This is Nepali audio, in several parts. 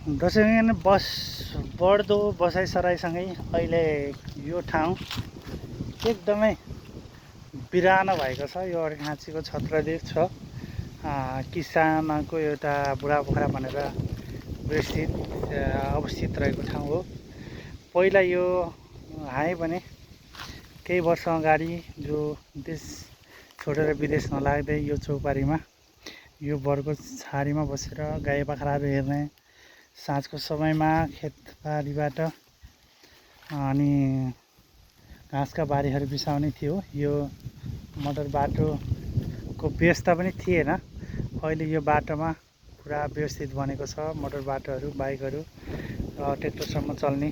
दशैं बढ्दो बसाइसराइसँगै अहिले यो ठाउँ एकदमै बिरानो भएको छ। यो अर्घाँचीको छत्रदेव छ, किसानको एउटा बुढापोखरा भनेर अवस्थित रहेको ठाउँ हो। पहिला यो आए भने केही वर्ष अगाडि जो देश छोडेर विदेश नलाग्दै यो चौपारीमा यो बरको छारीमा बसेर गाई बाख्राहरू हेर्ने, साँझको समयमा खेतबारीबाट अनि घाँसका बारीहरू बिसाउने थियो। यो मोटर बाटोको व्यवस्था पनि थिएन। अहिले यो बाटोमा पुरा व्यवस्थित बनेको छ। मोटर बाटोहरू, बाइकहरू र ट्र्याक्टरसम्म चल्ने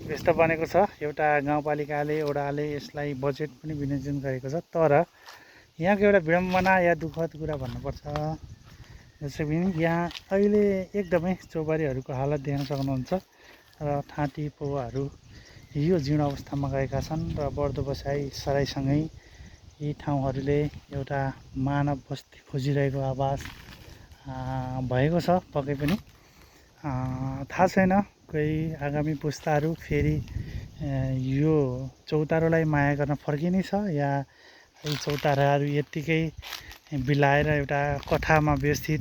व्यवस्था बनेको छ। एउटा गाउँपालिकाले, वडाले यसलाई बजेट पनि विनियोजन गरेको छ। तर यहाँको एउटा विडम्बना या दुःखद कुरा भन्नुपर्छ, जसै पनि यहाँ अहिले एकदमै चौबारीहरूको हालत देख्न सक्नुहुन्छ र ठाँटी पौवाहरू यो जीर्ण अवस्थामा गएका छन् र बढ्दो बसाइसराइसँगै यी ठाउँहरूले एउटा मानव बस्ती खोजिरहेको आभास भएको छ। पक्कै पनि थाहा छैन, कोही आगामी पुस्ताहरू फेरि यो चौतारोलाई माया गर्न फर्किने छ या यी चौताराहरू यत्तिकै बिलाएर एउटा कथामा व्यवस्थित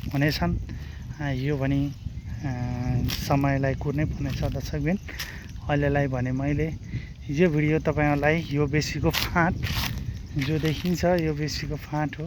हुनेछन्, यो भनी समयलाई कुर्नै पर्नेछ। दर्शकबिन, अहिलेलाई भने मैले यो भिडियो तपाईँहरूलाई यो बेसीको फाँट जो देखिन्छ यो बेसीको फाँट हो।